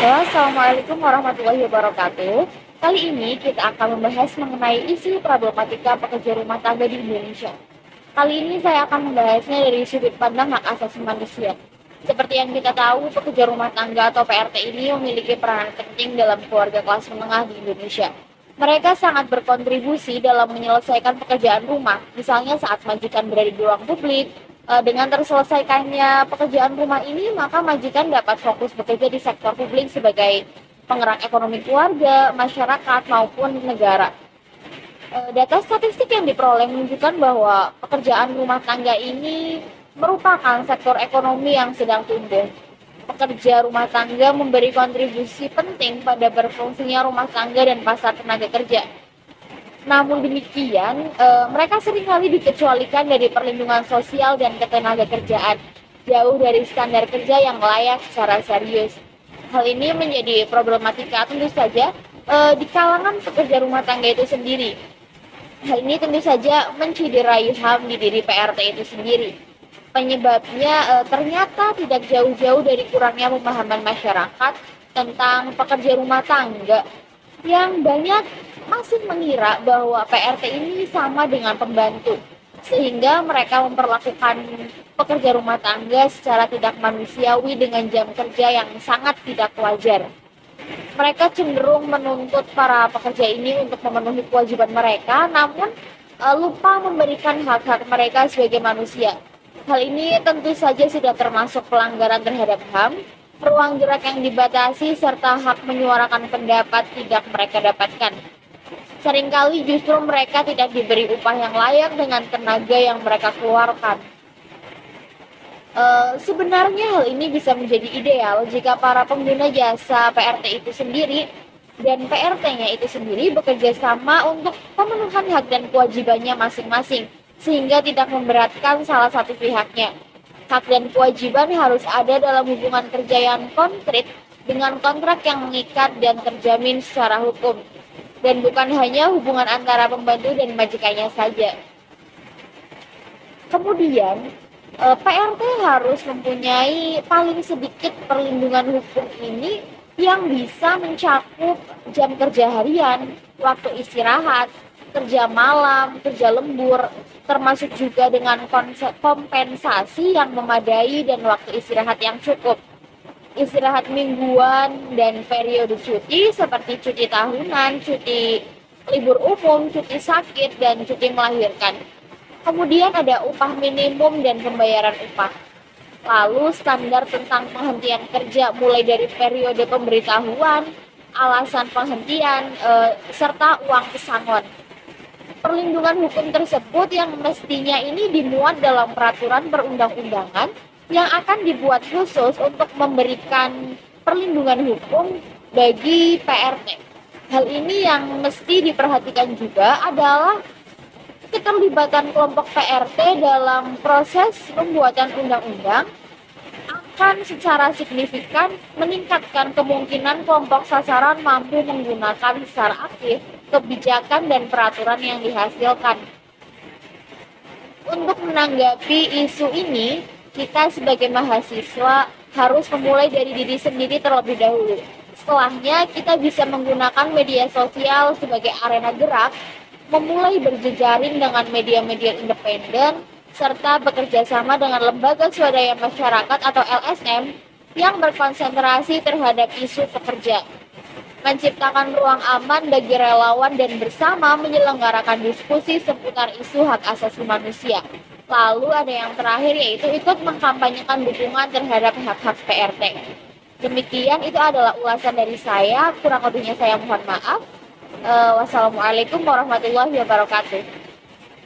Halo, Assalamualaikum warahmatullahi wabarakatuh. Kali ini kita akan membahas mengenai isu problematika pekerja rumah tangga di Indonesia. Kali ini saya akan membahasnya dari sudut pandang hak asasi manusia. Seperti yang kita tahu, pekerja rumah tangga atau PRT ini memiliki peranan penting dalam keluarga kelas menengah di Indonesia. Mereka sangat berkontribusi dalam menyelesaikan pekerjaan rumah, misalnya saat majikan berada di ruang publik. Dengan terselesaikannya pekerjaan rumah ini, maka majikan dapat fokus bekerja di sektor publik sebagai penggerak ekonomi keluarga, masyarakat, maupun negara. Data statistik yang diperoleh menunjukkan bahwa pekerjaan rumah tangga ini merupakan sektor ekonomi yang sedang tumbuh. Pekerja rumah tangga memberi kontribusi penting pada berfungsinya rumah tangga dan pasar tenaga kerja. Namun demikian, mereka seringkali dikecualikan dari perlindungan sosial dan ketenagakerjaan, jauh dari standar kerja yang layak secara serius. Hal ini menjadi problematika tentu saja di kalangan pekerja rumah tangga itu sendiri. Hal ini tentu saja menciderai HAM di diri PRT itu sendiri. Penyebabnya ternyata tidak jauh-jauh dari kurangnya pemahaman masyarakat tentang pekerja rumah tangga yang banyak masih mengira bahwa PRT ini sama dengan pembantu, sehingga mereka memperlakukan pekerja rumah tangga secara tidak manusiawi dengan jam kerja yang sangat tidak wajar. Mereka cenderung menuntut para pekerja ini untuk memenuhi kewajiban mereka, namun lupa memberikan hak-hak mereka sebagai manusia. Hal ini tentu saja sudah termasuk pelanggaran terhadap HAM, ruang gerak yang dibatasi, serta hak menyuarakan pendapat tidak mereka dapatkan. Seringkali justru mereka tidak diberi upah yang layak dengan tenaga yang mereka keluarkan. Sebenarnya hal ini bisa menjadi ideal jika para pengguna jasa PRT itu sendiri dan PRT-nya itu sendiri bekerja sama untuk pemenuhan hak dan kewajibannya masing-masing, sehingga tidak memberatkan salah satu pihaknya. Hak dan kewajiban harus ada dalam hubungan kerja yang konkret dengan kontrak yang mengikat dan terjamin secara hukum, dan bukan hanya hubungan antara pembantu dan majikannya saja. Kemudian, PRT harus mempunyai paling sedikit perlindungan hukum ini yang bisa mencakup jam kerja harian, waktu istirahat, kerja malam, kerja lembur, termasuk juga dengan kompensasi yang memadai dan waktu istirahat yang cukup. Istirahat mingguan dan periode cuti seperti cuti tahunan, cuti libur umum, cuti sakit, dan cuti melahirkan. Kemudian ada upah minimum dan pembayaran upah. Lalu standar tentang penghentian kerja mulai dari periode pemberitahuan, alasan penghentian, serta uang pesangon. Perlindungan hukum tersebut yang mestinya ini dimuat dalam peraturan perundang-undangan yang akan dibuat khusus untuk memberikan perlindungan hukum bagi PRT. Hal ini yang mesti diperhatikan juga adalah keterlibatan kelompok PRT dalam proses pembuatan undang-undang akan secara signifikan meningkatkan kemungkinan kelompok sasaran mampu menggunakan secara aktif kebijakan dan peraturan yang dihasilkan. Untuk menanggapi isu ini, kita sebagai mahasiswa harus memulai dari diri sendiri terlebih dahulu. Setelahnya, kita bisa menggunakan media sosial sebagai arena gerak, memulai berjejaring dengan media-media independen, serta bekerja sama dengan lembaga swadaya masyarakat atau LSM yang berkonsentrasi terhadap isu pekerja. Menciptakan ruang aman bagi relawan dan bersama menyelenggarakan diskusi seputar isu hak asasi manusia. Lalu ada yang terakhir yaitu ikut mengkampanyekan dukungan terhadap hak-hak PRT. Demikian itu adalah ulasan dari saya, kurang lebihnya saya mohon maaf. Wassalamualaikum warahmatullahi wabarakatuh.